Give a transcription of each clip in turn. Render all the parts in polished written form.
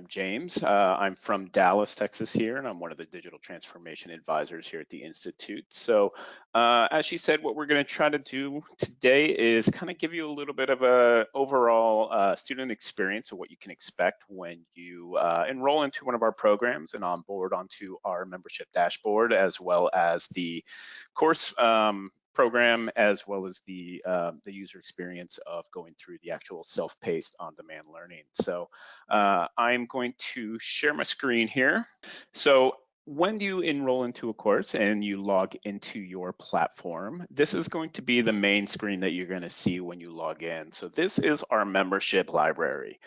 I'm James. I'm from Dallas, Texas here, and I'm one of the digital transformation advisors here at the Institute. So, as she said, what we're going to try to do today is kind of give you a little bit of a overall student experience of what you can expect when you enroll into one of our programs and onboard onto our membership dashboard, as well as the course program, as well as the user experience of going through the actual self-paced on-demand learning. So I'm going to share my screen here. So when you enroll into a course and you log into your platform, this is going to be the main screen that you're going to see when you log in. So this is our membership library.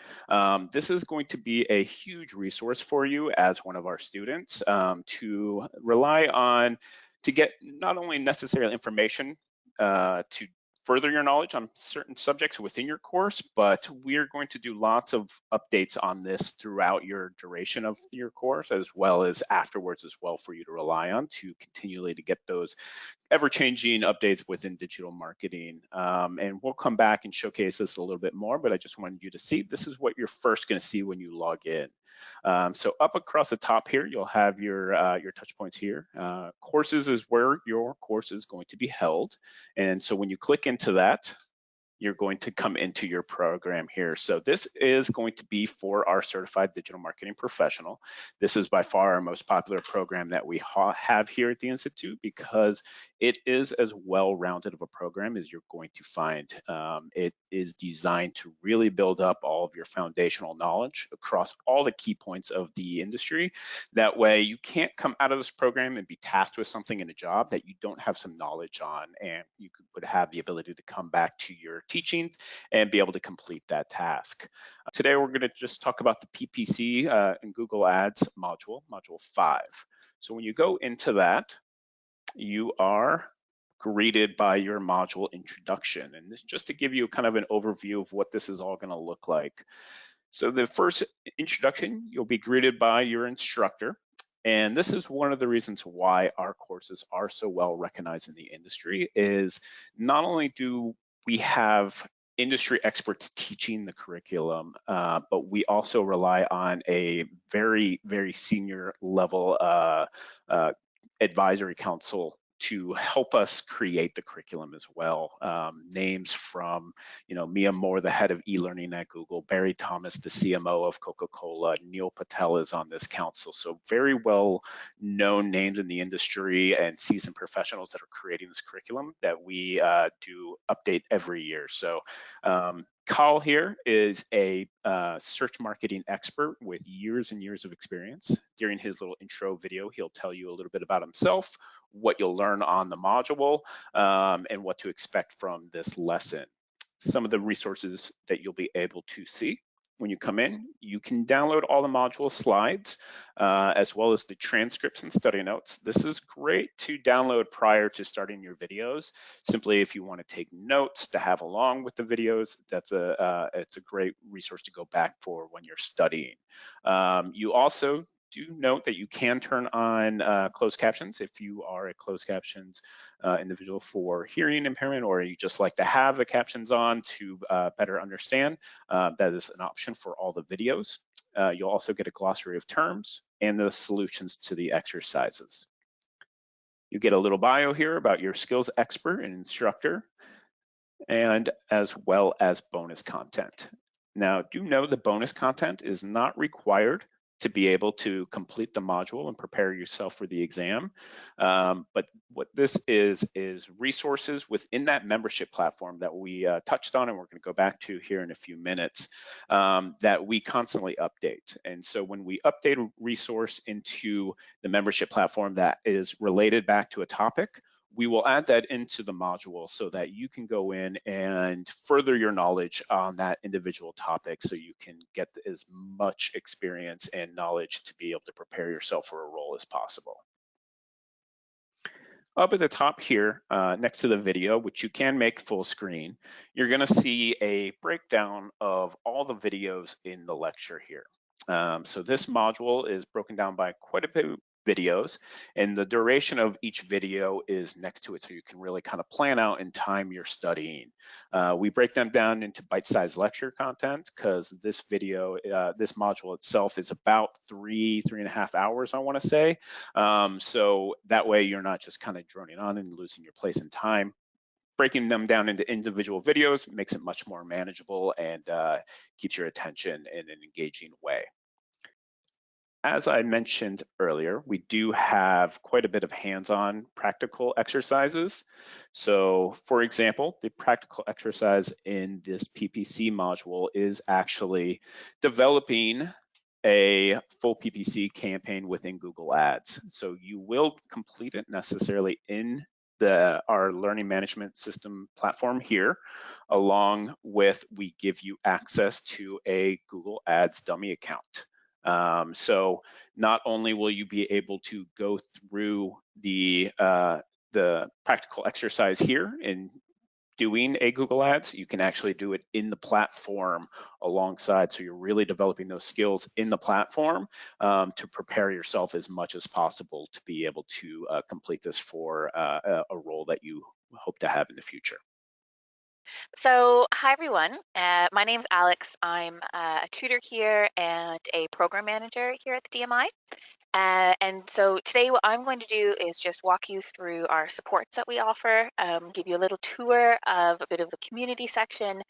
This is going to be a huge resource for you as one of our students to rely on to get not only necessary information to further your knowledge on certain subjects within your course, but we're going to do lots of updates on this throughout your duration of your course, as well as afterwards as well, for you to rely on to continually to get those ever-changing updates within digital marketing. And we'll come back and showcase this a little bit more, but I just wanted you to see this is what you're first going to see when you log in. So up across the top here, you'll have your touch points here. Courses is where your course is going to be held. And so when you click into that, you're going to come into your program here. So this is going to be for our certified digital marketing professional. This is by far our most popular program that we have here at the Institute because it is as well-rounded of a program as you're going to find. It is designed to really build up all of your foundational knowledge across all the key points of the industry. That way you can't come out of this program and be tasked with something in a job that you don't have some knowledge on, and you would have the ability to come back to your teachings and be able to complete that task. Today, we're going to just talk about the PPC and Google Ads module 5. So when you go into that, you are greeted by your module introduction. And this just to give you kind of an overview of what this is all going to look like. So the first introduction, you'll be greeted by your instructor. And this is one of the reasons why our courses are so well recognized in the industry is not only do we have industry experts teaching the curriculum, but we also rely on a very, very senior level advisory council to help us create the curriculum as well. Names from, Mia Moore, the head of e-learning at Google, Barry Thomas, the CMO of Coca-Cola, Neil Patel is on this council. So very well known names in the industry and seasoned professionals that are creating this curriculum that we do update every year. So Carl here is a search marketing expert with years and years of experience. During his little intro video, he'll tell you a little bit about himself, what you'll learn on the module, and what to expect from this lesson. Some of the resources that you'll be able to see when you come in, you can download all the module slides, as well as the transcripts and study notes. This is great to download prior to starting your videos. Simply if you want to take notes to have along with the videos, it's a great resource to go back for when you're studying. You also do note that you can turn on closed captions if you are a closed captions individual for hearing impairment, or you just like to have the captions on to better understand. That is an option for all the videos. You'll also get a glossary of terms and the solutions to the exercises. You get a little bio here about your skills expert and instructor, and as well as bonus content. Now, do know the bonus content is not required to be able to complete the module and prepare yourself for the exam. But what this is resources within that membership platform that we touched on, and we're going to go back to here in a few minutes, that we constantly update. And so when we update a resource into the membership platform that is related back to a topic, we will add that into the module so that you can go in and further your knowledge on that individual topic, so you can get as much experience and knowledge to be able to prepare yourself for a role as possible. Up at the top here, next to the video, which you can make full screen, you're going to see a breakdown of all the videos in the lecture here. So this module is broken down by quite a bit videos, and the duration of each video is next to it, so you can really kind of plan out and time your studying. We break them down into bite-sized lecture content because this this module itself is about 3.5 hours, I want to say. So that way you're not just kind of droning on and losing your place in time. Breaking them down into individual videos makes it much more manageable and keeps your attention in an engaging way. As I mentioned earlier, we do have quite a bit of hands-on practical exercises. So for example, the practical exercise in this PPC module is actually developing a full PPC campaign within Google Ads. So you will complete it necessarily in our learning management system platform here, along with we give you access to a Google Ads dummy account. So not only will you be able to go through the practical exercise here in doing a Google Ads, you can actually do it in the platform alongside. So you're really developing those skills in the platform to prepare yourself as much as possible to be able to complete this for a role that you hope to have in the future. So, hi everyone. My name's Alex. I'm a tutor here and a program manager here at the DMI. And so today what I'm going to do is just walk you through our supports that we offer, give you a little tour of a bit of the community section,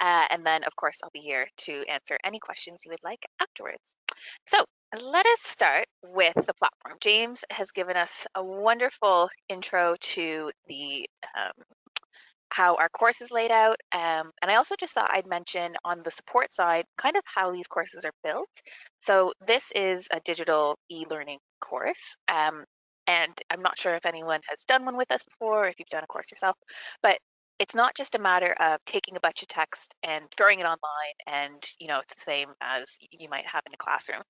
and then of course I'll be here to answer any questions you would like afterwards. So let us start with the platform. James has given us a wonderful intro to the how our course is laid out. And I also just thought I'd mention on the support side, kind of how these courses are built. So this is a digital e-learning course. And I'm not sure if anyone has done one with us before, or if you've done a course yourself, but it's not just a matter of taking a bunch of text and throwing it online and, it's the same as you might have in a classroom.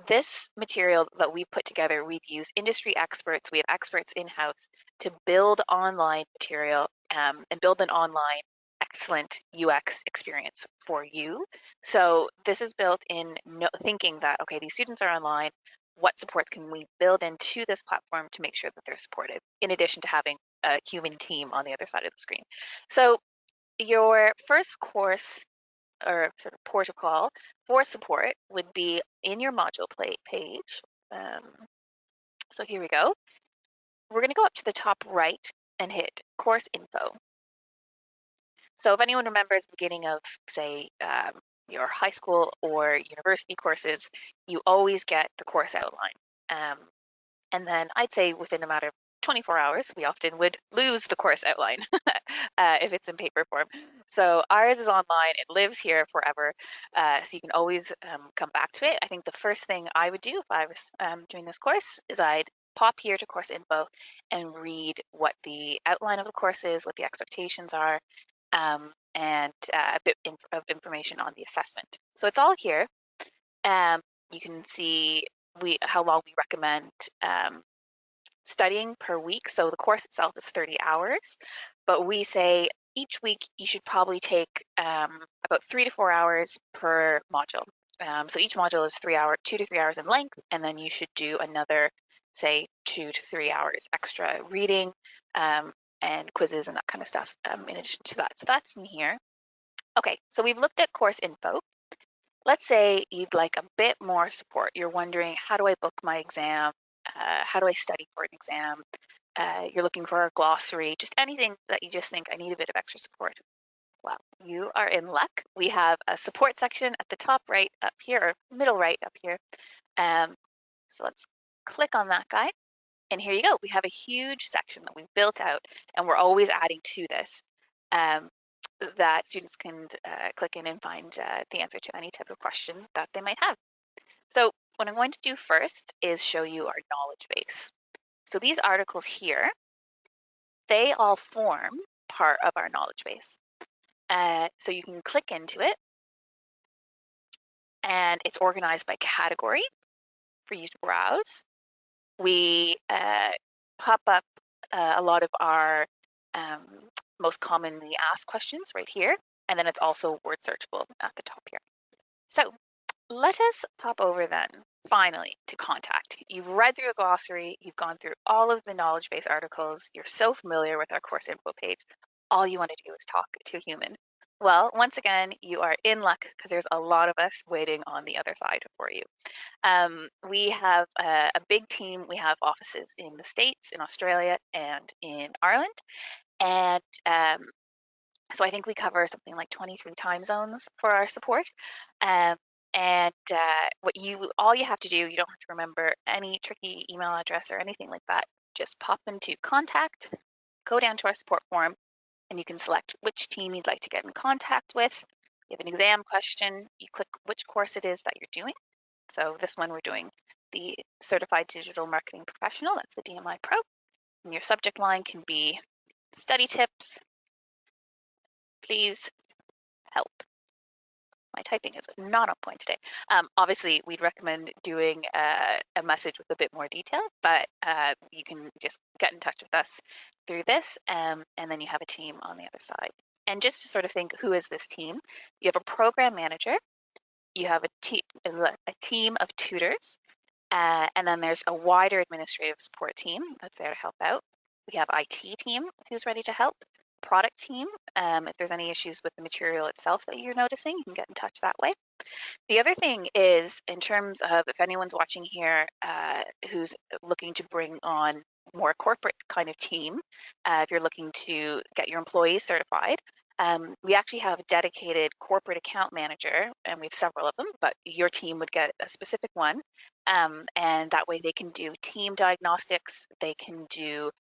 This material that we've put together, we've used industry experts, we have experts in-house to build online material and build an online excellent UX experience for you. So this is built in thinking that, okay, these students are online, what supports can we build into this platform to make sure that they're supported, in addition to having a human team on the other side of the screen. So your first course or sort of protocol for support would be in your module page. Um, so here we go. We're going to go up to the top right and hit course info. So if anyone remembers the beginning of, say, your high school or university courses, you always get the course outline. And then I'd say within a matter of 24 hours, we often would lose the course outline if it's in paper form. So ours is online, it lives here forever. So you can always come back to it. I think the first thing I would do if I was doing this course is I'd pop here to course info and read what the outline of the course is, what the expectations are, and a bit of information on the assessment. So it's all here. You can see how long we recommend studying per week. So the course itself is 30 hours, but we say each week you should probably take about 3 to 4 hours per module. So each module is 2 to 3 hours in length, and then you should do another, say, 2 to 3 hours extra reading and quizzes and that kind of stuff in addition to that. So that's in here. Okay, so we've looked at course info. Let's say you'd like a bit more support. You're wondering, how do I book my exam? How do I study for an exam? You're looking for a glossary, just anything that you just think, I need a bit of extra support. Well, you are in luck. We have a support section at the top right up here, or middle right up here. So let's click on that guy. And here you go. We have a huge section that we've built out, and we're always adding to this. That students can click in and find the answer to any type of question that they might have. So what I'm going to do first is show you our knowledge base. So these articles here, they all form part of our knowledge base. So you can click into it, and it's organized by category for you to browse. We pop up a lot of our most commonly asked questions right here, and then it's also word searchable at the top here. So let us pop over then, finally, to contact. You've read through a glossary, you've gone through all of the knowledge base articles, you're so familiar with our course info page. All you want to do is talk to a human. Well, once again, you are in luck because there's a lot of us waiting on the other side for you. We have a big team. We have offices in the States, in Australia, and in Ireland. And so I think we cover something like 23 time zones for our support. Um, and all you have to do, you don't have to remember any tricky email address or anything like that. Just pop into contact, go down to our support form, and you can select which team you'd like to get in contact with. You have an exam question, you click which course it is that you're doing. So this one we're doing the Certified Digital Marketing Professional, that's the DMI Pro. And your subject line can be study tips, please help. My typing is not on point today. Obviously, we'd recommend doing a message with a bit more detail, but you can just get in touch with us through this, and then you have a team on the other side. And just to sort of think, who is this team? You have a program manager, you have a team of tutors, and then there's a wider administrative support team that's there to help out. We have IT team who's ready to help. Product team, if there's any issues with the material itself that you're noticing, you can get in touch that way. The other thing is, in terms of if anyone's watching here who's looking to bring on more corporate kind of team, if you're looking to get your employees certified, we actually have a dedicated corporate account manager, and we have several of them, but your team would get a specific one. And that way they can do team diagnostics, they can do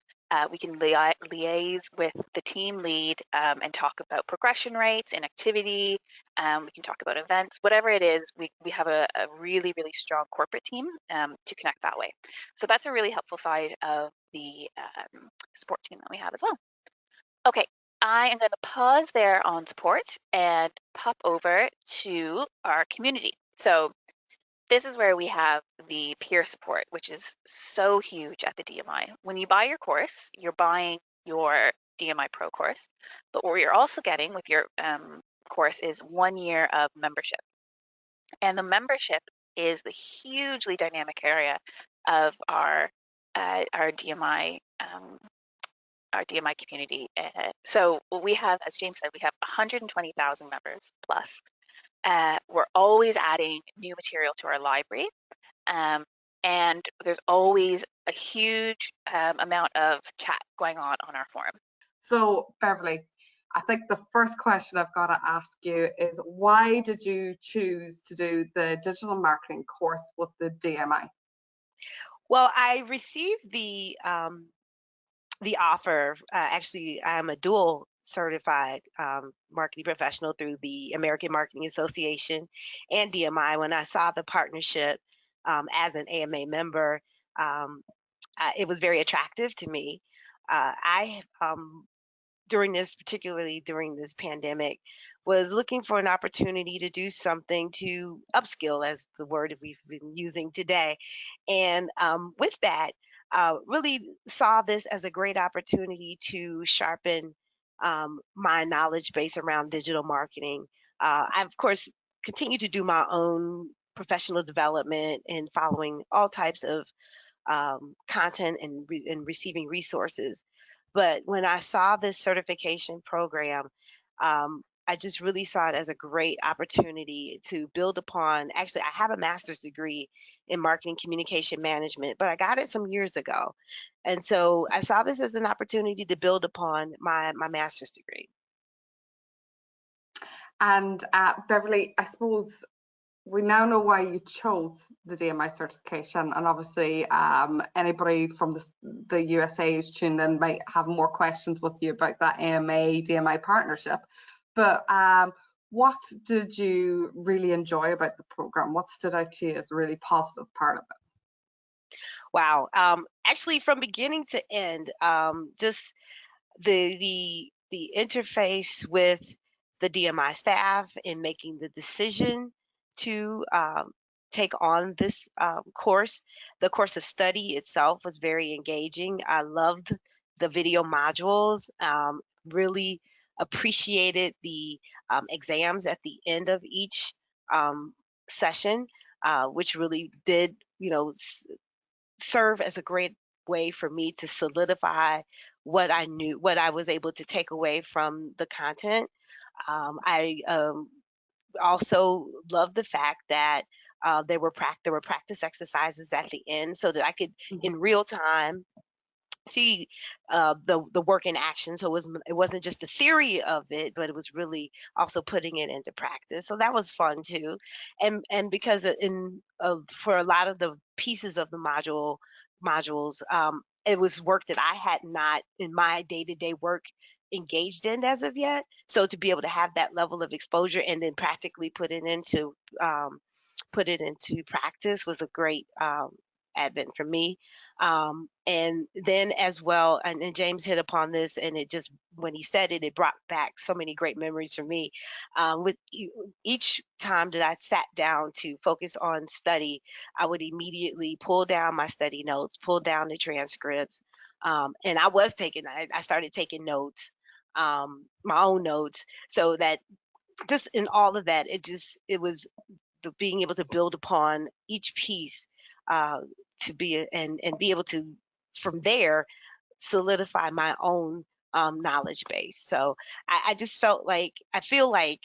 we can liaise with the team lead and talk about progression rates, inactivity, we can talk about events, whatever it is, we have a really, really strong corporate team to connect that way. So that's a really helpful side of the support team that we have as well. Okay, I am going to pause there on support and pop over to our community. So this is where we have the peer support, which is so huge at the DMI. When you buy your course, you're buying your DMI Pro course, but what you're also getting with your course is 1 year of membership. And the membership is the hugely dynamic area of our DMI community. So we have, as James said, we have 120,000 members plus. We're always adding new material to our library. And there's always a huge amount of chat going on our forum. So, Beverly, I think the first question I've got to ask you is why did you choose to do the digital marketing course with the DMI? Well, I received the offer. Actually, I'm a dual certified marketing professional through the American Marketing Association and DMI. When I saw the partnership as an AMA member, it was very attractive to me. I particularly during this pandemic, was looking for an opportunity to do something to upskill, as the word we've been using today. And with that, really saw this as a great opportunity to sharpen my knowledge base around digital marketing. I, of course, continue to do my own professional development and following all types of content and receiving resources. But when I saw this certification program, I just really saw it as a great opportunity to build upon. Actually, I have a master's degree in marketing communication management, but I got it some years ago. And so I saw this as an opportunity to build upon my master's degree. And Beverly, I suppose we now know why you chose the DMI certification, and obviously anybody from the USA who's tuned in might have more questions with you about that AMA DMI partnership. But what did you really enjoy about the program? What stood out to you as a really positive part of it? Wow. Actually, from beginning to end, just the interface with the DMI staff in making the decision to take on this course. The course of study itself was very engaging. I loved the video modules, really appreciated the exams at the end of each session, which really did, serve as a great way for me to solidify what I knew, what I was able to take away from the content. I also love the fact that there were practice exercises at the end so that I could Mhm. in real time see the work in action. So it wasn't just the theory of it, but it was really also putting it into practice. So that was fun too, and because for a lot of the pieces of the modules, it was work that I had not in my day to day work engaged in as of yet. So to be able to have that level of exposure and then practically put it into practice was a great advent for me. And then as well, and James hit upon this, and it just when he said it, it brought back so many great memories for me. With each time that I sat down to focus on study, I would immediately pull down my study notes, pull down the transcripts, and I started taking notes, my own notes, so that just in all of that, it was being able to build upon each piece uh, and be able to from there solidify my own knowledge base. So I just I feel like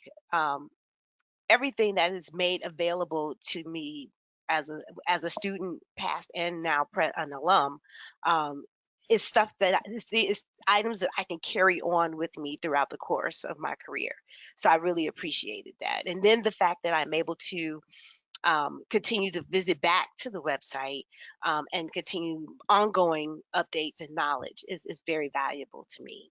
everything that is made available to me as a student, past and now an alum, um, is stuff is items that I can carry on with me throughout the course of my career. So I really appreciated that. And then the fact that I'm able to continue to visit back to the website and continue ongoing updates and knowledge is very valuable to me.